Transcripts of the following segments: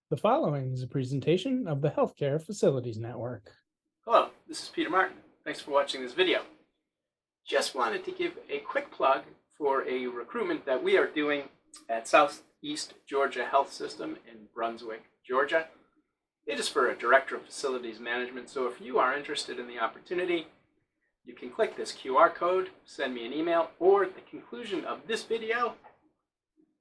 The following is a presentation of the Healthcare Facilities Network. Hello, this is Peter Martin. Thanks for watching this video. Just wanted to give a quick plug for a recruitment that we are doing at Southeast Georgia Health System in Brunswick, Georgia. It is for a Director of Facilities Management, so if you are interested in the opportunity, you can click this QR code, send me an email, or at the conclusion of this video,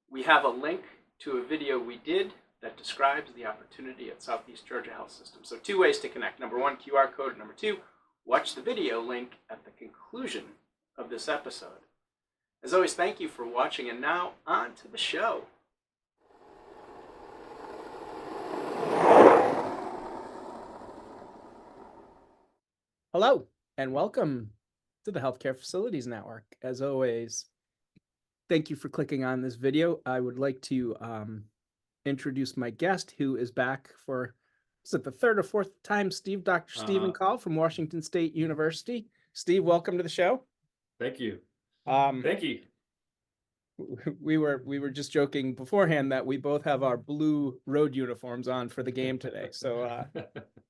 we have a link to a video we did that describes the opportunity at Southeast Georgia Health System. So two ways to connect. Number one, QR code. Number two, watch the video link at the conclusion of this episode. As always, thank you for watching, and now on to the show. Hello, and welcome to the Healthcare Facilities Network. As always, thank you for clicking on this video. I would like to introduce my guest, who is back for, is it the third or fourth time, Dr. Stephen Call from Washington State University. Steve, welcome to the show. Thank you. Thank you. We were just joking beforehand that we both have our blue road uniforms on for the game today. So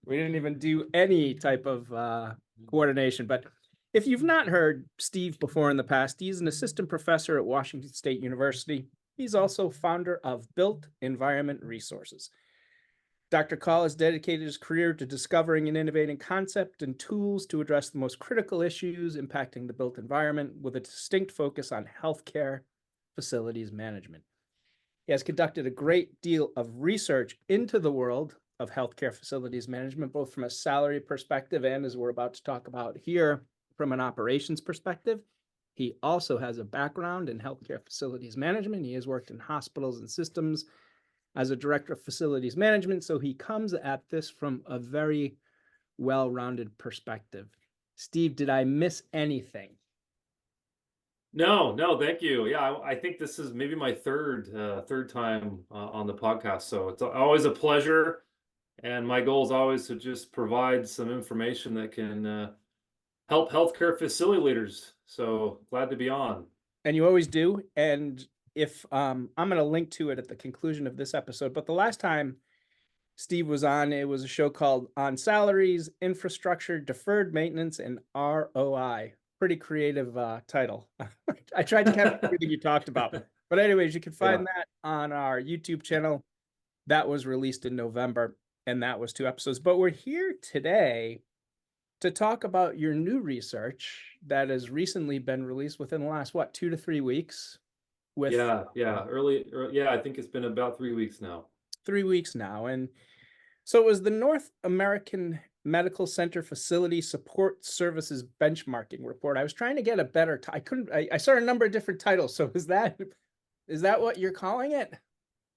we didn't even do any type of coordination. But if you've not heard Steve before in the past, he's an assistant professor at Washington State University. He's also founder of Built Environment Resources. Dr. Call has dedicated his career to discovering and innovating concepts and tools to address the most critical issues impacting the built environment, with a distinct focus on healthcare facilities management. He has conducted a great deal of research into the world of healthcare facilities management, both from a salary perspective and, as we're about to talk about here, from an operations perspective. He also has a background in healthcare facilities management. He has worked in hospitals and systems as a director of facilities management, so he comes at this from a very well-rounded perspective. Steve, did I miss anything? No, thank you. Yeah, I think this is maybe my third time on the podcast, so it's always a pleasure. And my goal is always to just provide some information that can help healthcare facility leaders. So glad to be on. And you always do. And if I'm going to link to it at the conclusion of this episode, but the last time Steve was on, it was a show called On Salaries, Infrastructure, Deferred Maintenance, and ROI. Pretty creative title. I tried to capture everything you talked about. But anyways, you can find that on our YouTube channel. That was released in November, and that was 2 episodes. But we're here today to talk about your new research that has recently been released within the last, 2 to 3 weeks? I think it's been about 3 weeks now. 3 weeks now. And so it was the North American Medical Center Facility Support Services Benchmarking Report. I was trying to get a better, I saw a number of different titles. So is that what you're calling it?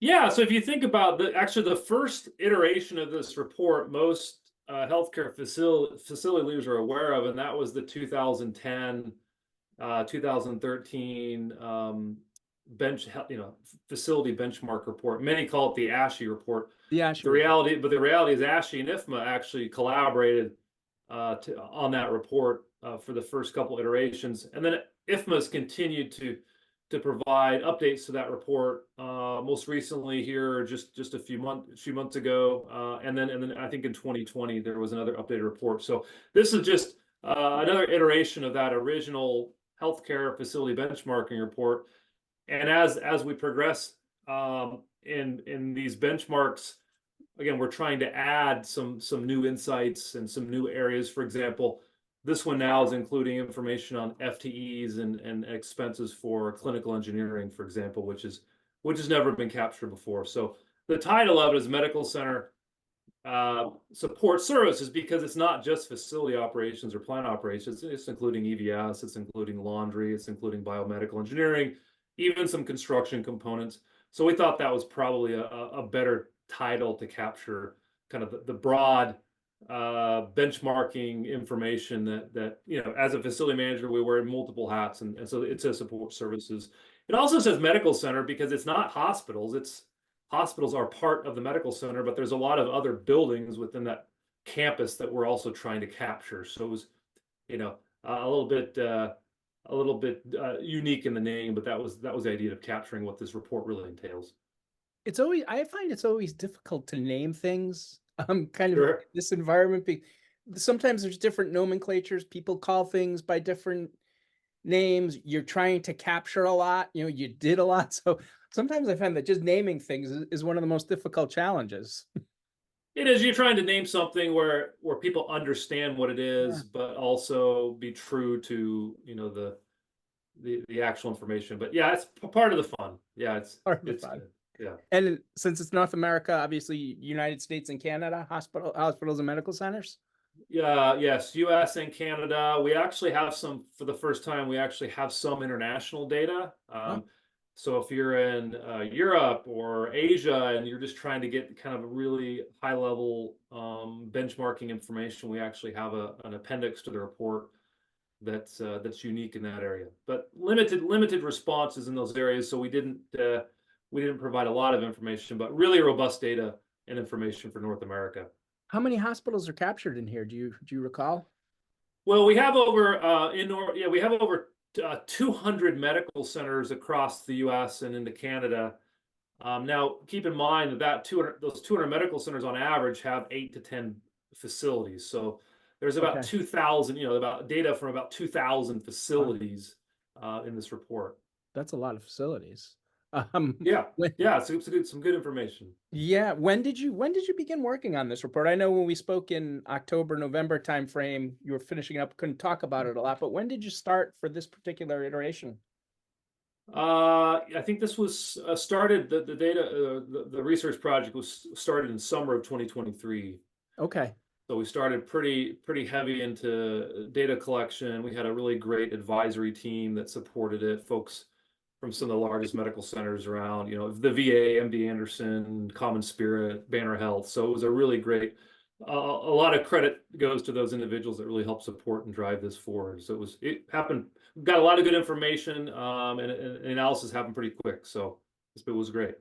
Yeah, so if you think about the first iteration of this report, most healthcare facility leaders are aware of, and that was the 2010, 2013 facility benchmark report. Many call it the ASHE report. The reality is ASHE and IFMA actually collaborated on that report for the first couple iterations, and then IFMA's continued to provide updates to that report. Most recently here, just a few months ago, and then I think in 2020 there was another updated report. So this is just another iteration of that original healthcare facility benchmarking report. And as we progress in these benchmarks, again, we're trying to add some new insights and some new areas. For example, this one now is including information on FTEs and expenses for clinical engineering, for example, which has never been captured before. So the title of it is Medical Center Support Services, because it's not just facility operations or plant operations. It's including EVS, it's including laundry, it's including biomedical engineering, even some construction components. So we thought that was probably a better title to capture kind of the broad benchmarking information that as a facility manager, we wear multiple hats, and so it says support services. It also says medical center because it's not hospitals. Hospitals are part of the medical center, but there's a lot of other buildings within that campus that we're also trying to capture. So it was, a little bit unique in the name, but that was the idea of capturing what this report really entails. I find it's always difficult to name things. Kind of Sure. this environment. Sometimes there's different nomenclatures. People call things by different names. You're trying to capture a lot. You did a lot. So sometimes I find that just naming things is one of the most difficult challenges. It is. You're trying to name something where people understand what it is, Yeah. but also be true to the actual information. But yeah, it's part of the fun. Yeah, Part of the it's fun. good. Yeah. And since it's North America, obviously United States and Canada, hospitals and medical centers. Yeah, yes, US and Canada. We actually have some, for the first time, we actually have some international data. Oh, So if you're in Europe or Asia and you're just trying to get kind of a really high level benchmarking information, we actually have an appendix to the report that's unique in that area. But limited responses in those areas, so we didn't provide a lot of information, but really robust data and information for North America. how many hospitals are captured in here? Do you recall? Well, we have over we have over 200 medical centers across the U.S. and into Canada. Now, keep in mind that those 200 medical centers on average have 8 to 10 facilities. So there's about Okay. 2,000, about data from about 2,000 Wow. facilities in this report. That's a lot of facilities. Yeah, when, yeah, so some good information. yeah. When did you begin working on this report? I know when we spoke in October, November timeframe, you were finishing up, couldn't talk about it a lot, but when did you start for this particular iteration? I think this was started, the data, the research project was started in summer of 2023. Okay. So we started pretty heavy into data collection. We had a really great advisory team that supported it, folks from some of the largest medical centers around, the VA, MD Anderson, Common Spirit, Banner Health. So it was a really great, a lot of credit goes to those individuals that really helped support and drive this forward. So it happened, got a lot of good information, and analysis happened pretty quick. So it was great.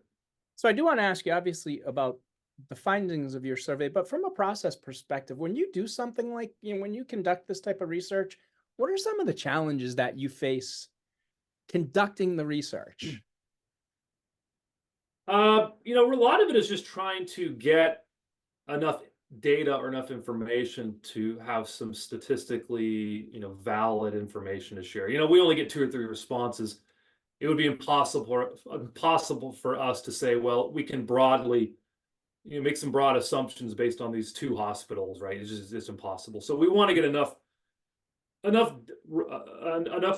So I do want to ask you, obviously, about the findings of your survey, but from a process perspective, when you do something like, when you conduct this type of research, what are some of the challenges that you face conducting the research? A lot of it is just trying to get enough data or enough information to have some statistically, valid information to share. We only get 2 or 3 responses. It would be impossible for us to say, well, we can broadly, make some broad assumptions based on these 2 hospitals, right? It's impossible. So we want to get enough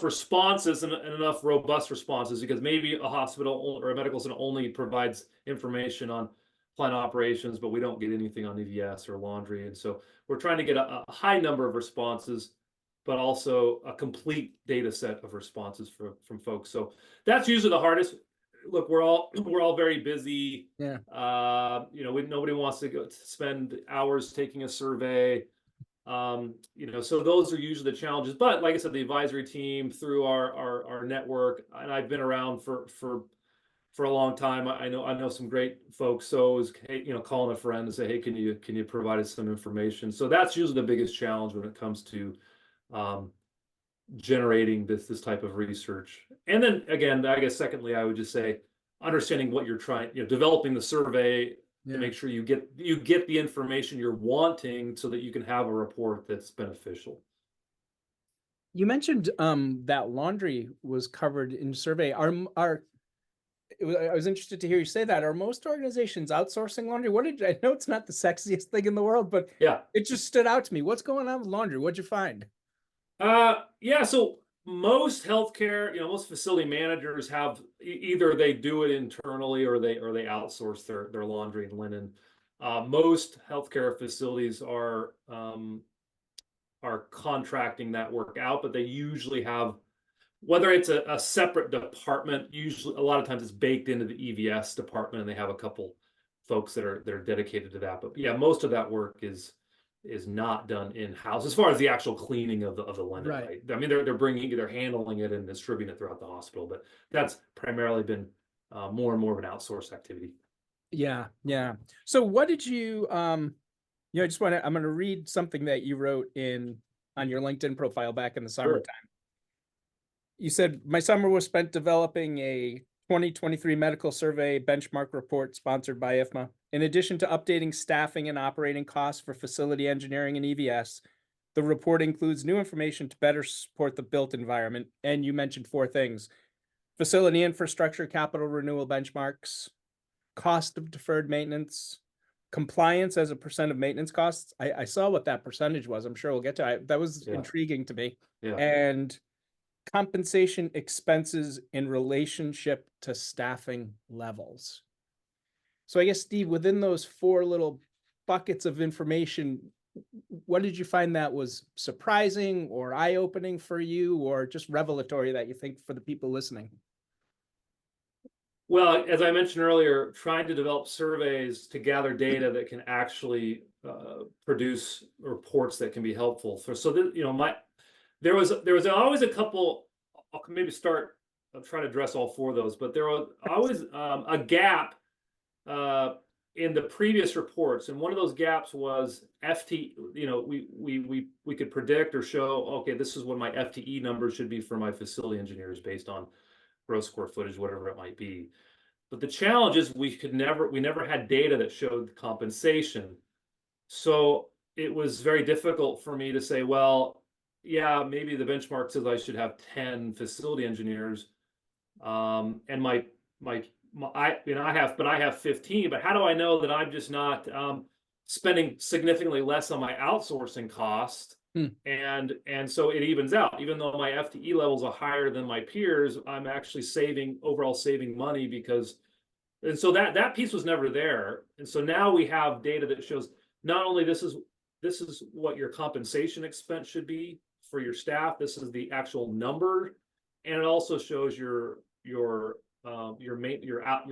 responses and enough robust responses, because maybe a hospital or a medical center only provides information on plan operations, but we don't get anything on EVS or laundry. And so we're trying to get a high number of responses, but also a complete data set of responses from folks. So that's usually the hardest. Look, we're all very busy. Yeah. Nobody wants to spend hours taking a survey. So those are usually the challenges. But like I said, the advisory team through our network, and I've been around for a long time. I know some great folks. So is, hey, calling a friend and say, hey, can you provide us some information? So that's usually the biggest challenge when it comes to generating this type of research. And then again, I guess secondly, I would just say understanding what you're trying, developing the survey to make sure you get the information you're wanting so that you can have a report that's beneficial. You mentioned that laundry was covered in survey. I was interested to hear you say that. Are most organizations outsourcing laundry? I know it's not the sexiest thing in the world, but yeah, it just stood out to me. What's going on with laundry? What'd you find? So most healthcare, most facility managers have either they do it internally or they outsource their laundry and linen. Most healthcare facilities are contracting that work out, but they usually have, whether it's a separate department, usually a lot of times it's baked into the EVS department, and they have a couple folks that are dedicated to that. But yeah, most of that work is not done in-house as far as the actual cleaning of the linen. Right. I mean, they're handling it and distributing it throughout the hospital, but that's primarily been more and more of an outsourced activity. Yeah. So what did you I'm going to read something that you wrote on your LinkedIn profile back in the summertime. Sure. You said, my summer was spent developing a 2023 medical survey benchmark report sponsored by IFMA. In addition to updating staffing and operating costs for facility engineering and EVS, the report includes new information to better support the built environment. And you mentioned 4 things: facility infrastructure, capital renewal benchmarks, cost of deferred maintenance, compliance as a percent of maintenance costs. I saw what that percentage was. I'm sure we'll get to it. That was intriguing to me. Yeah. And compensation expenses in relationship to staffing levels. So I guess, Steve, within those 4 little buckets of information, what did you find that was surprising or eye-opening for you, or just revelatory that you think for the people listening? Well, as I mentioned earlier, trying to develop surveys to gather data that can actually produce reports that can be helpful. So that, you know, there was always a couple. I'll maybe start. I'll try to address all 4 of those, but there was always a gap in the previous reports, and one of those gaps was FT. You know, we could predict or show, okay, this is what my FTE numbers should be for my facility engineers based on gross square footage, whatever it might be. But the challenge is we never had data that showed compensation. So it was very difficult for me to say, well, yeah, maybe the benchmark says I should have 10 facility engineers, and I have 15. But how do I know that I'm just not spending significantly less on my outsourcing cost? And so it evens out. Even though my FTE levels are higher than my peers, I'm actually overall saving money because, and so that piece was never there. And so now we have data that shows not only this is what your compensation expense should be for your staff. This is the actual number, and it also shows your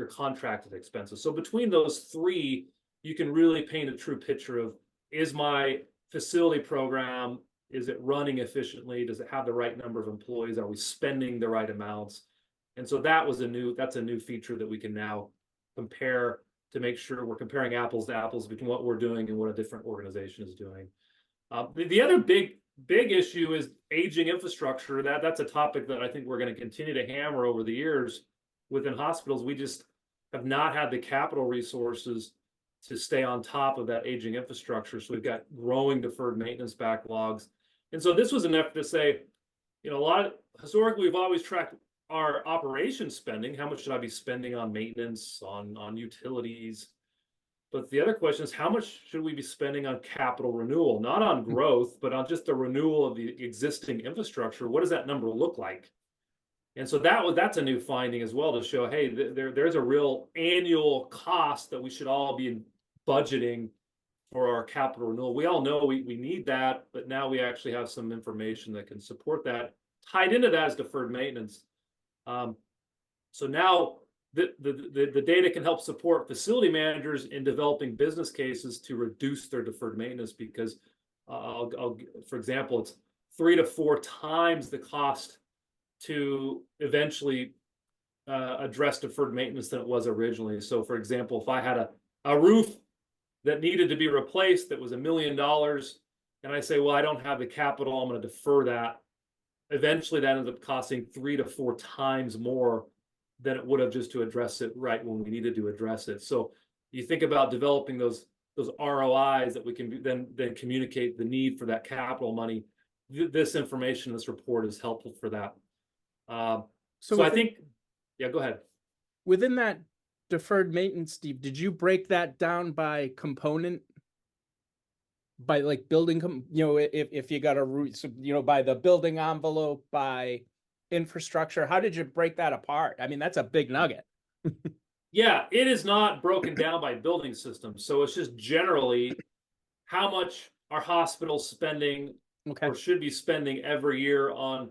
contracted expenses. So between those 3, you can really paint a true picture of, is my facility program, is it running efficiently? Does it have the right number of employees? Are we spending the right amounts? And so that's a new feature that we can now compare to make sure we're comparing apples to apples between what we're doing and what a different organization is doing. The other big issue is aging infrastructure. That's a topic that I think we're going to continue to hammer over the years within hospitals. We just have not had the capital resources to stay on top of that aging infrastructure. So we've got growing deferred maintenance backlogs. And so this was an effort to say, you know, historically, we've always tracked our operation spending. How much should I be spending on maintenance, on utilities? But the other question is, how much should we be spending on capital renewal? Not on growth, but on just the renewal of the existing infrastructure. What does that number look like? And so that's a new finding as well, to show, hey, there's a real annual cost that we should all be budgeting for our capital renewal. We all know we need that, but now we actually have some information that can support that. Tied into that is deferred maintenance. So now the data can help support facility managers in developing business cases to reduce their deferred maintenance, because for example, it's 3 to 4 times the cost to eventually address deferred maintenance than it was originally. So for example, if I had a roof that needed to be replaced that was $1 million, and I say, well, I don't have the capital, I'm going to defer that. Eventually that ends up costing 3 to 4 times more than it would have just to address it right when we needed to address it. So you think about developing those ROIs that we can then communicate the need for that capital money. This information, this report is helpful for that. So I think, yeah, go ahead. Within that deferred maintenance, Steve, did you break that down by component? By like building, you know, if you got a route, you know, by the building envelope, by infrastructure, how did you break that apart? I mean, that's a big nugget. Yeah, it is not broken down by building systems. So it's just generally how much our hospitals spending or should be spending every year on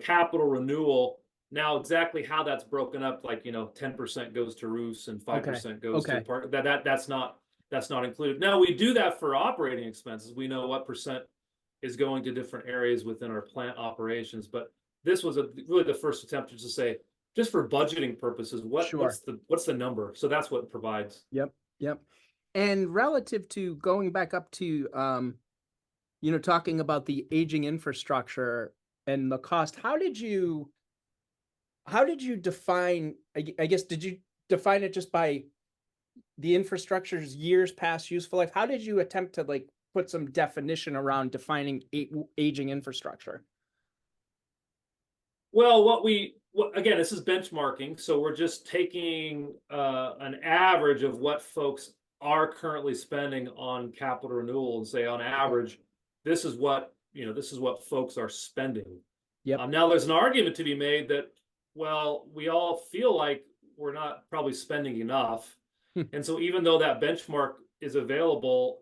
capital renewal. Now, exactly how that's broken up, like, you know, 10% goes to roofs and 5% goes to park. That's not included. Now, we do that for operating expenses. We know what percent is going to different areas within our plant operations. But this was really the first attempt to say, just for budgeting purposes, what's the number? So that's what it provides. Yep. And relative to going back up to, you know, talking about the aging infrastructure and the cost, how did you how did you define, I guess, did you define it just by the infrastructure's years past useful life? How did you attempt to like put some definition around defining aging infrastructure? Well, again, this is benchmarking, so we're just taking an average of what folks are currently spending on capital renewal and say on average, this is what folks are spending. Yep. Now there's an argument to be made that, well, we all feel like we're not probably spending enough. And so even though that benchmark is available,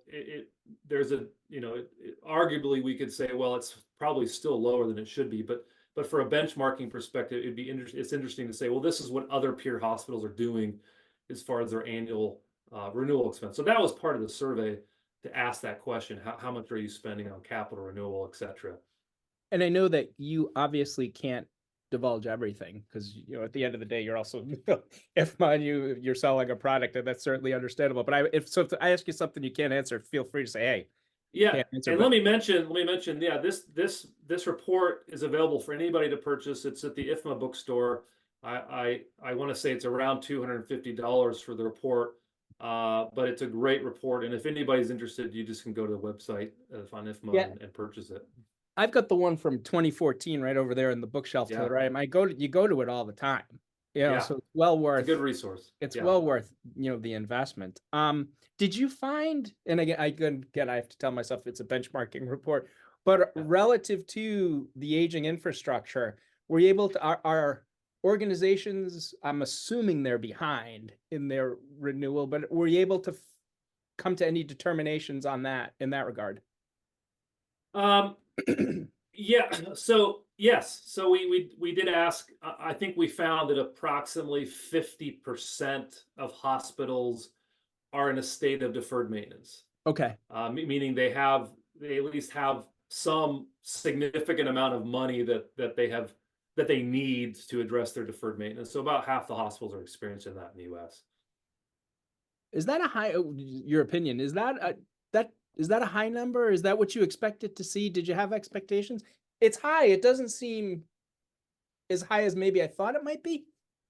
arguably we could say, well, it's probably still lower than it should be. But for a benchmarking perspective, it's interesting to say, well, this is what other peer hospitals are doing as far as their annual renewal expense. So that was part of the survey to ask that question: how much are you spending on capital renewal, et cetera? And I know that you obviously can't divulge everything because, at the end of the day, you're also IFMA and you're selling a product, and that's certainly understandable. But if I ask you something you can't answer, feel free to say, hey. Yeah, and let me mention, yeah, this report is available for anybody to purchase. It's at the IFMA bookstore. I want to say it's around $250 for the report, but it's a great report. And if anybody's interested, you just can go to the website on IFMA and purchase it. I've got the one from 2014 right over there in the bookshelf, right? You go to it all the time. So it's well worth. It's a good resource. It's well worth, the investment. Did you find, and again, I have to tell myself it's a benchmarking report, but relative to the aging infrastructure, were you able to, our organizations, I'm assuming they're behind in their renewal, but were you able to come to any determinations on that in that regard? Yeah, so yes, so we did ask. I think we found that approximately 50% of hospitals are in a state of deferred maintenance. Okay. Meaning they at least have some significant amount of money that they need to address their deferred maintenance. So about half the hospitals are experiencing that in the U.S. Is that your opinion? Is that a high number? Is that what you expected to see? Did you have expectations? It's high. It doesn't seem as high as maybe I thought it might be.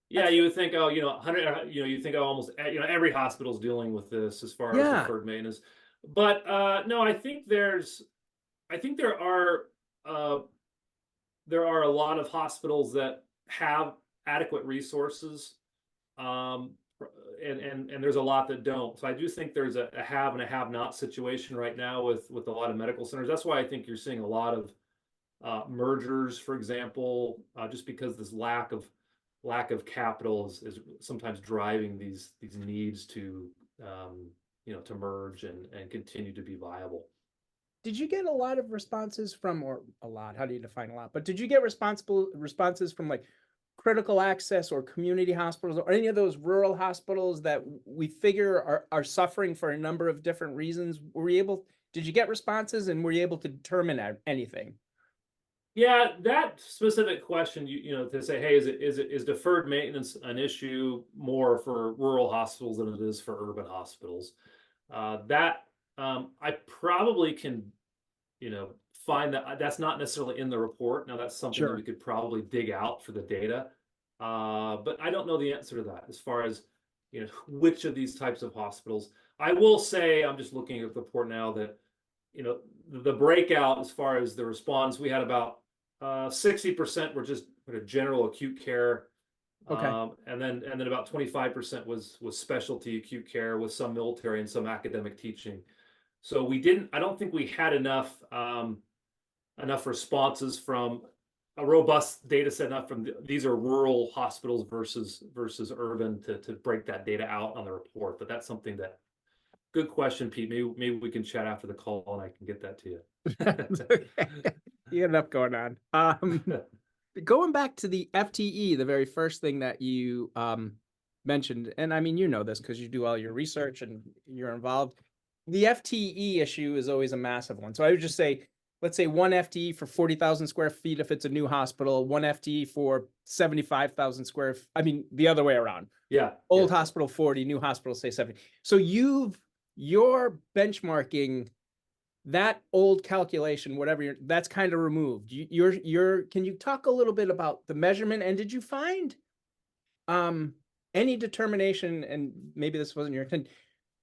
Yeah, you would think, 100, you think almost, every hospital's dealing with this as far as deferred maintenance. But no, I think there are a lot of hospitals that have adequate resources, and there's a lot that don't. So I do think there's a have and a have not situation right now with a lot of medical centers. That's why I think you're seeing a lot of mergers, for example, just because this lack of capital is sometimes driving these needs to to merge and continue to be viable. Did you get a lot of responses from, or a lot? How do you define a lot? But did you get responses from like critical access or community hospitals or any of those rural hospitals that we figure are suffering for a number of different reasons? Did you get responses, and were you able to determine anything? Yeah, that specific question, to say, hey, is deferred maintenance an issue more for rural hospitals than it is for urban hospitals? I probably can, find that's not necessarily in the report. Now that's something that we could probably dig out for the data, but I don't know the answer to that as far as which of these types of hospitals. I will say, I'm just looking at the report now, that the breakout as far as the response, we had about 60% were just general acute care. Okay. And then about 25% was specialty acute care with some military and some academic teaching. So I don't think we had enough responses from a robust data set enough from these are rural hospitals versus urban to break that data out on the report. But that's something good question, Pete. Maybe we can chat after the call and I can get that to you. You got enough going on. Going back to the FTE, the very first thing that you mentioned, and I mean, this because you do all your research and you're involved. The FTE issue is always a massive one. So I would just say, let's say 1 FTE for 40,000 square feet if it's a new hospital, 1 FTE for 75,000 square feet. I mean, the other way around. Yeah. Old hospital 40, new hospital say 70. So your benchmarking that old calculation, whatever that's kind of removed. Can you talk a little bit about the measurement, and did you find any determination, and maybe this wasn't your intent,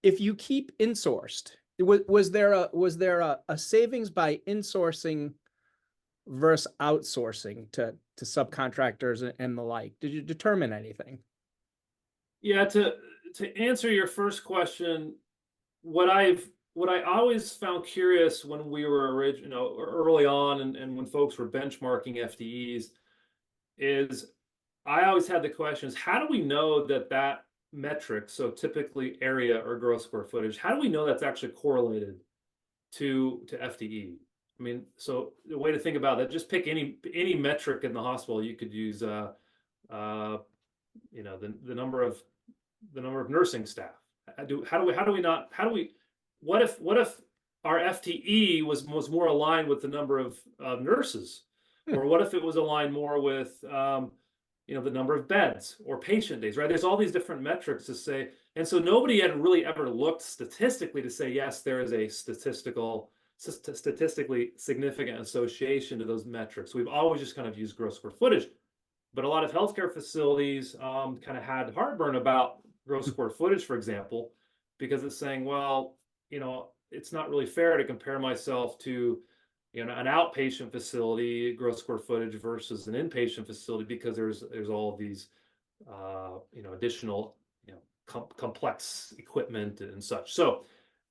if you keep insourced, was there a savings by insourcing versus outsourcing to subcontractors and the like? Did you determine anything? Yeah, to answer your first question, what I always found curious when we were early on and when folks were benchmarking FTEs is I always had the question is how do we know that metric, so typically area or gross square footage, how do we know that's actually correlated to FTE? I mean, so the way to think about that, just pick any metric in the hospital. You could use the number of nursing staff. What if our FTE was more aligned with the number of nurses, or what if it was aligned more with the number of beds or patient days, right? There's all these different metrics to say, and so nobody had really ever looked statistically to say yes, there is a statistically significant association to those metrics. We've always just kind of used gross square footage, but a lot of healthcare facilities kind of had heartburn about gross square footage, for example, because it's saying, well, it's not really fair to compare myself to an outpatient facility gross square footage versus an inpatient facility, because there's all of these additional complex equipment and such. So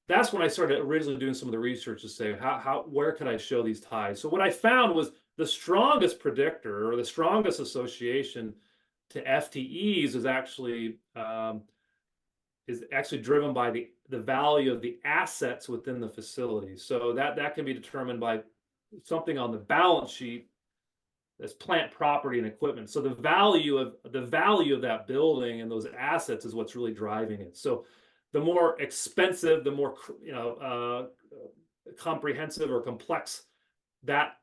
that's when I started originally doing some of the research to say where can I show these ties. So what I found was the strongest predictor or the strongest association to FTEs is actually driven by the value of the assets within the facility. So that can be determined by something on the balance sheet as plant, property, and equipment. So the value of that building and those assets is what's really driving it. So the more expensive, the more comprehensive or complex that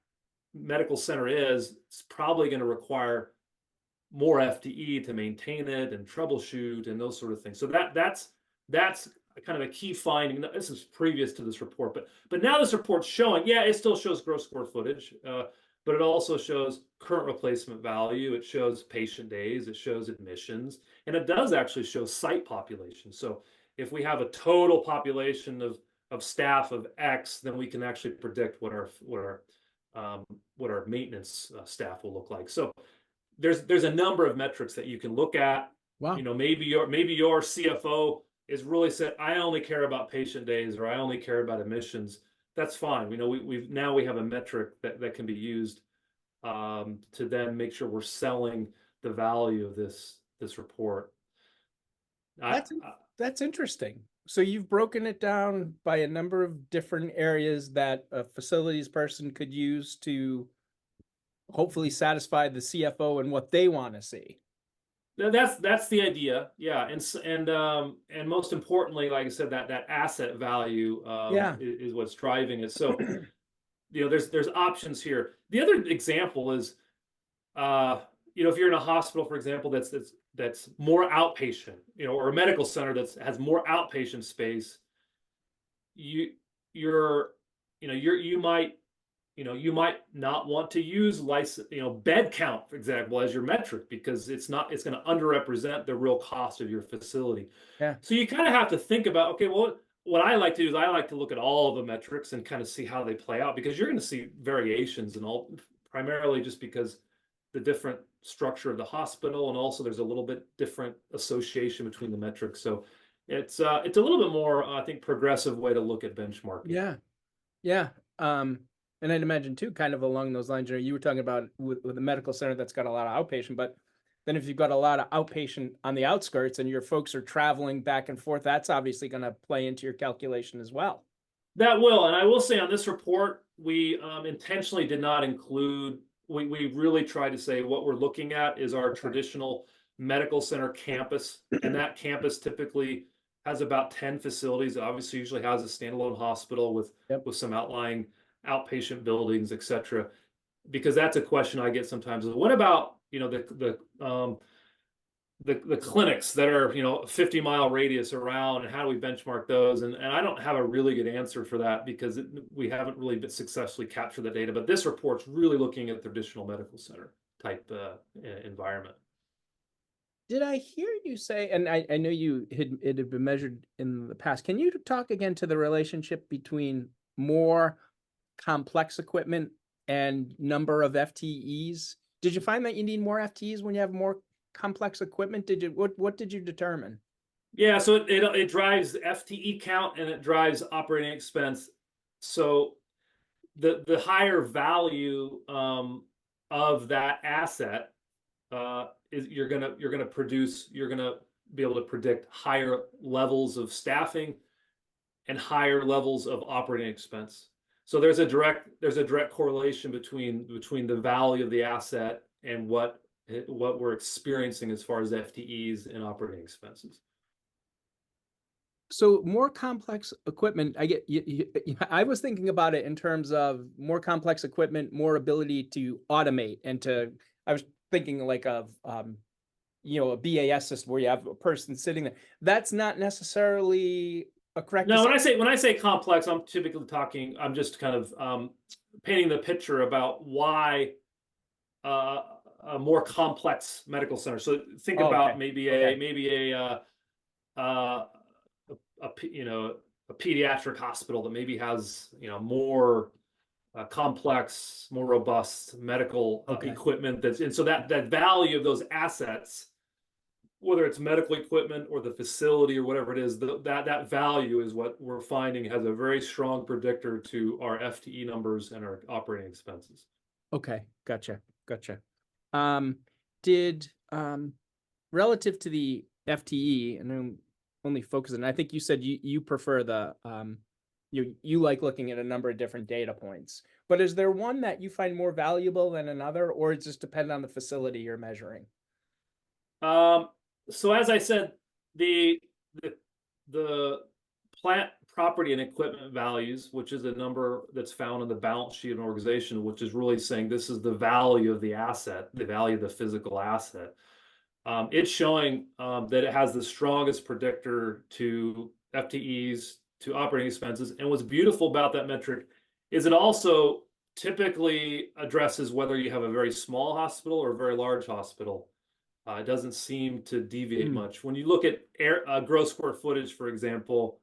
medical center is, it's probably going to require more FTE to maintain it and troubleshoot and those sort of things. So that's kind of a key finding. This is previous to this report, but now this report's showing, yeah, it still shows gross square footage, but it also shows current replacement value. It shows patient days. It shows admissions, and it does actually show site population. So if we have a total population of staff of X, then we can actually predict what our maintenance staff will look like. So there's a number of metrics that you can look at. Wow. Maybe your CFO is really said, I only care about patient days, or I only care about admissions. That's fine. We have a metric that can be used to then make sure we're selling the value of this report. That's interesting. So you've broken it down by a number of different areas that a facilities person could use to hopefully satisfy the CFO and what they want to see. That's the idea, yeah, and most importantly, like I said, that asset value is what's driving it. So there's options here. The other example is if you're in a hospital, for example, that's more outpatient, or a medical center that has more outpatient space, you might not want to use bed count, for example, as your metric, because it's going to underrepresent the real cost of your facility. Yeah. So you kind of have to think about, okay, well, what I like to do is I like to look at all of the metrics and kind of see how they play out, because you're going to see variations and all, primarily just because the different structure of the hospital, and also there's a little bit different association between the metrics. So it's a little bit more, I think, progressive way to look at benchmarking. Yeah. And I'd imagine too, kind of along those lines, you were talking about with a medical center that's got a lot of outpatient, but then if you've got a lot of outpatient on the outskirts and your folks are traveling back and forth, that's obviously going to play into your calculation as well. That will, and I will say on this report, we intentionally did not include, we really tried to say what we're looking at is our traditional medical center campus, and that campus typically has about 10 facilities. It obviously usually has a standalone hospital with some outlying outpatient buildings, etc. Because that's a question I get sometimes. What about the the clinics that are, 50-mile radius around, and how do we benchmark those? And I don't have a really good answer for that because we haven't really been successfully captured the data. But this report's really looking at traditional medical center type environment. Did I hear you say, and I know it had been measured in the past, can you talk again to the relationship between more complex equipment and number of FTEs? Did you find that you need more FTEs when you have more complex equipment? What did you determine? Yeah, so it drives FTE count and it drives operating expense. So the higher value of that asset is you're gonna be able to predict higher levels of staffing and higher levels of operating expense. So there's a direct correlation between the value of the asset and what we're experiencing as far as FTEs and operating expenses. So more complex equipment, I was thinking about it in terms of more complex equipment, more ability to automate I was thinking like of, a BAS system where you have a person sitting there. That's not necessarily a correct. No, when I say complex, I'm just kind of painting the picture about why a more complex medical center. So think about maybe a pediatric hospital that maybe has more complex, more robust medical equipment. So that value of those assets, whether it's medical equipment or the facility or whatever it is, that value is what we're finding has a very strong predictor to our FTE numbers and our operating expenses. Okay, gotcha. Did relative to the FTE, and I'm only focusing, I think you said you prefer the you like looking at a number of different data points, but is there one that you find more valuable than another, or it just depend on the facility you're measuring? So as I said, the plant, property, and equipment values, which is a number that's found in the balance sheet of an organization, which is really saying this is the value of the asset, the value of the physical asset. It's showing that it has the strongest predictor to FTEs, to operating expenses. And what's beautiful about that metric is it also typically addresses whether you have a very small hospital or a very large hospital. It doesn't seem to deviate much. When you look at gross square footage, for example,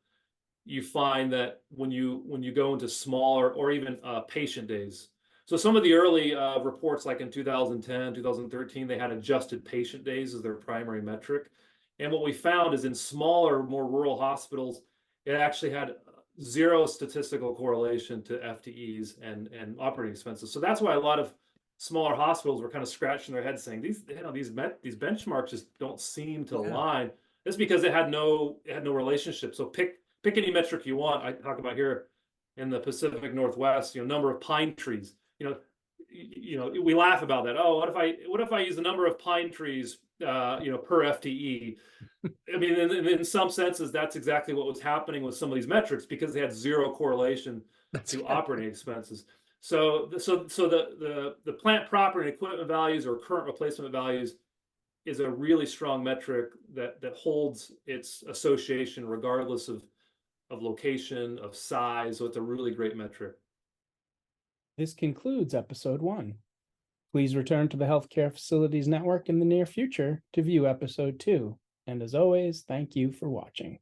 you find that when you go into smaller or even patient days. So some of the early reports, like in 2010, 2013, they had adjusted patient days as their primary metric. And what we found is in smaller, more rural hospitals, it actually had zero statistical correlation to FTEs and operating expenses. So that's why a lot of smaller hospitals were kind of scratching their heads saying these benchmarks just don't seem to align. It's because it had no relationship. So pick any metric you want. I talk about here in the Pacific Northwest, number of pine trees. We laugh about that. Oh, what if I use the number of pine trees per FTE? I mean, in some senses, that's exactly what was happening with some of these metrics because they had zero correlation to operating expenses. So the plant, property, and equipment values or current replacement values is a really strong metric that holds its association regardless of location, of size. So it's a really great metric. This concludes episode 1. Please return to the Healthcare Facilities Network in the near future to view episode 2. And as always, thank you for watching.